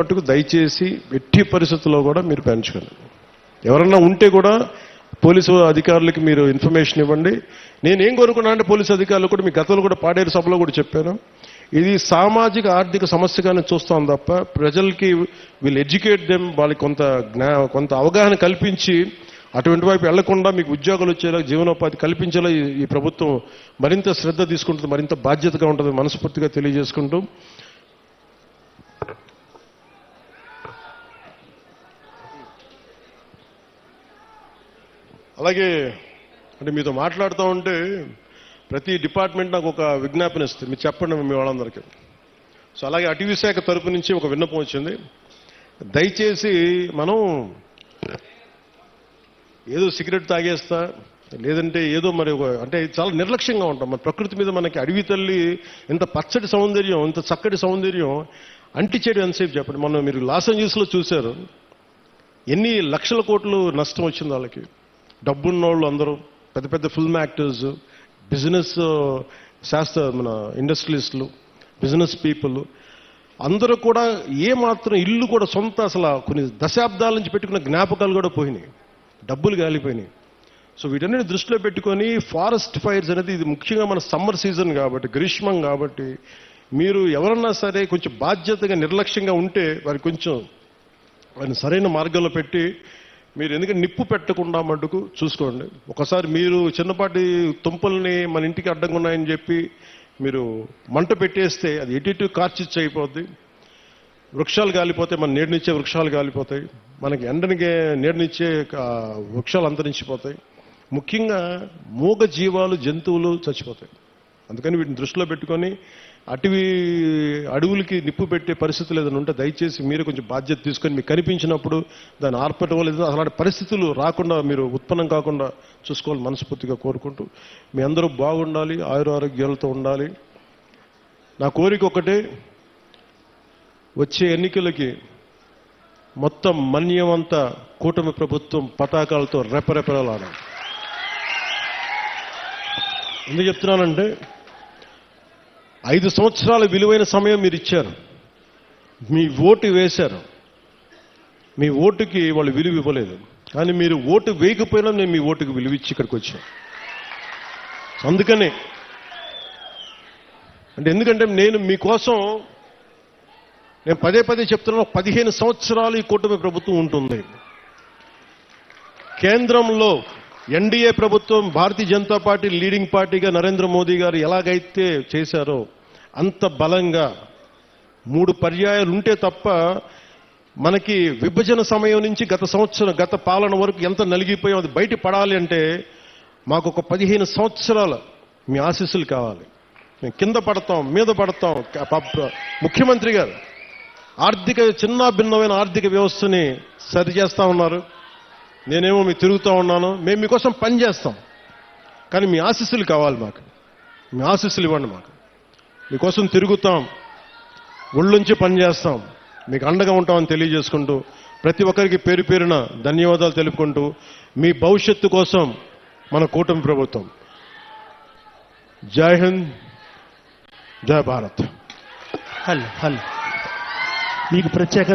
మటుకు దయచేసి ఎట్టి పరిస్థితుల్లో కూడా మీరు పెంచుకోండి. ఎవరన్నా ఉంటే కూడా పోలీసు అధికారులకి మీరు ఇన్ఫర్మేషన్ ఇవ్వండి. నేనేం కోరుకున్నా అంటే పోలీసు అధికారులు కూడా మీ గతంలో కూడా పాడేరు సభలో కూడా చెప్పాను, ఇది సామాజిక ఆర్థిక సమస్యగానే చూస్తాం తప్ప ప్రజలకి వీళ్ళు ఎడ్యుకేట్ దెమ్, వాళ్ళకి కొంత అవగాహన కల్పించి అటువంటి వైపు వెళ్లకుండా మీకు ఉద్యోగాలు వచ్చేలా జీవనోపాధి కల్పించేలా ఈ ప్రభుత్వం మరింత శ్రద్ధ తీసుకుంటుంది, మరింత బాధ్యతగా ఉంటుంది మనస్ఫూర్తిగా తెలియజేసుకుంటూ, అలాగే అంటే మీతో మాట్లాడుతూ ఉంటే ప్రతి డిపార్ట్మెంట్ నాకు ఒక విజ్ఞాపన ఇస్తుంది, మీరు చెప్పండి మీ వాళ్ళందరికీ. సో అలాగే అటవీ శాఖ తరపు నుంచి ఒక విన్నపం వచ్చింది. దయచేసి మనం ఏదో సిగరెట్ తాగేస్తా లేదంటే ఏదో మరి అంటే చాలా నిర్లక్ష్యంగా ఉంటాం. మన ప్రకృతి మీద మనకి అడవి తల్లి ఇంత పచ్చటి సౌందర్యం, ఇంత చక్కటి సౌందర్యం అంటిచేయడం ఎంతసేపు చెప్పండి. మనం మీరు లాస్ ఏంజల్స్లో చూశారు ఎన్ని లక్షల కోట్లు నష్టం వచ్చింది వాళ్ళకి. డబ్బున్నోళ్ళు అందరూ పెద్ద పెద్ద ఫిల్మ్ యాక్టర్స్, బిజినెస్ మన ఇండస్ట్రియలిస్టులు, బిజినెస్ పీపుల్ అందరూ కూడా ఏమాత్రం ఇల్లు కూడా సొంత అసలు కొన్ని దశాబ్దాల నుంచి పెట్టుకున్న జ్ఞాపకాలు కూడా పోయినాయి, డబ్బులు గాలిపోయినాయి. సో వీటన్నిటిని దృష్టిలో పెట్టుకొని ఫారెస్ట్ ఫైర్స్ అనేది ఇది ముఖ్యంగా మన సమ్మర్ సీజన్ కాబట్టి, గ్రీష్మం కాబట్టి మీరు ఎవరన్నా సరే కొంచెం బాధ్యతగా నిర్లక్ష్యంగా ఉంటే వారిని సరైన మార్గంలో పెట్టి మీరు ఎందుకంటే నిప్పు పెట్టకుండా మటుకు చూసుకోండి. ఒకసారి మీరు చిన్నపాటి తుంపల్ని మన ఇంటికి అడ్డంగా ఉన్నాయని చెప్పి మీరు మంట పెట్టేస్తే అది ఎటు కార్చిచ్చు అయిపోద్ది, వృక్షాలు కాలిపోతాయి, మన నీడనిచ్చే వృక్షాలు కాలిపోతాయి, మనకి ఎండనికే నీడనిచ్చే వృక్షాలు అంతరించిపోతాయి, ముఖ్యంగా మూగ జీవాలు జంతువులు చచ్చిపోతాయి. అందుకని వీటిని దృష్టిలో పెట్టుకొని అడవులకి నిప్పు పెట్టే పరిస్థితులు ఏదైనా ఉంటే దయచేసి మీరు కొంచెం బాధ్యత తీసుకొని మీకు కనిపించినప్పుడు దాన్ని ఆర్పటం లేదు అలాంటి పరిస్థితులు రాకుండా మీరు ఉత్పన్నం కాకుండా చూసుకోవాలి మనస్ఫూర్తిగా కోరుకుంటూ, మీ అందరూ బాగుండాలి, ఆయురారోగ్యాలతో ఉండాలి. నా కోరిక ఒకటే, వచ్చే ఎన్నికలకి మొత్తం మన్యమంతా కూటమి ప్రభుత్వం పతాకాలతో రెపరెపలాడాలి. ఎందుకు చెప్తున్నానంటే 5 సంవత్సరాల విలువైన సమయం మీరు ఇచ్చారు, మీ ఓటు వేశారు, మీ ఓటుకి వాళ్ళు విలువ ఇవ్వలేదు. కానీ మీరు ఓటు వేయకపోయినా నేను మీ ఓటుకి విలువ ఇచ్చి ఇక్కడికి వచ్చాను. అందుకనే ఎందుకంటే నేను మీకోసం నేను పదే చెప్తున్నాను, 15 సంవత్సరాలు ఈ కూటమి ప్రభుత్వం ఉంటుంది. కేంద్రంలో ఎన్డీఏ ప్రభుత్వం, భారతీయ జనతా పార్టీ లీడింగ్ పార్టీగా నరేంద్ర మోదీ గారు ఎలాగైతే చేశారో అంత బలంగా 3 పర్యాయాలు ఉంటే తప్ప మనకి విభజన సమయం నుంచి గత పాలన వరకు ఎంత నలిగిపోయాం అది బయట పడాలి అంటే మాకు ఒక 15 సంవత్సరాల మీ ఆశీస్సులు కావాలి. మేము కింద పడతాం, మీద పడతాం. ముఖ్యమంత్రి గారు చిన్న భిన్నమైన ఆర్థిక వ్యవస్థని సరిచేస్తా ఉన్నారు, నేనేమో మీకు తిరుగుతూ ఉన్నాను. మేము మీకోసం పనిచేస్తాం, కానీ మీ ఆశీస్సులు కావాలి మాకు. మీ ఆశీస్సులు ఇవ్వండి మాకు. మీకోసం తిరుగుతాం, ఒళ్ళుంచి పనిచేస్తాం, మీకు అండగా ఉంటామని తెలియజేసుకుంటూ ప్రతి ఒక్కరికి పేరు పేరున ధన్యవాదాలు తెలుపుకుంటూ మీ భవిష్యత్తు కోసం మన కూటమి ప్రభుత్వం. జై హింద్, జై భారత్. హలో మీకు ప్రత్యేక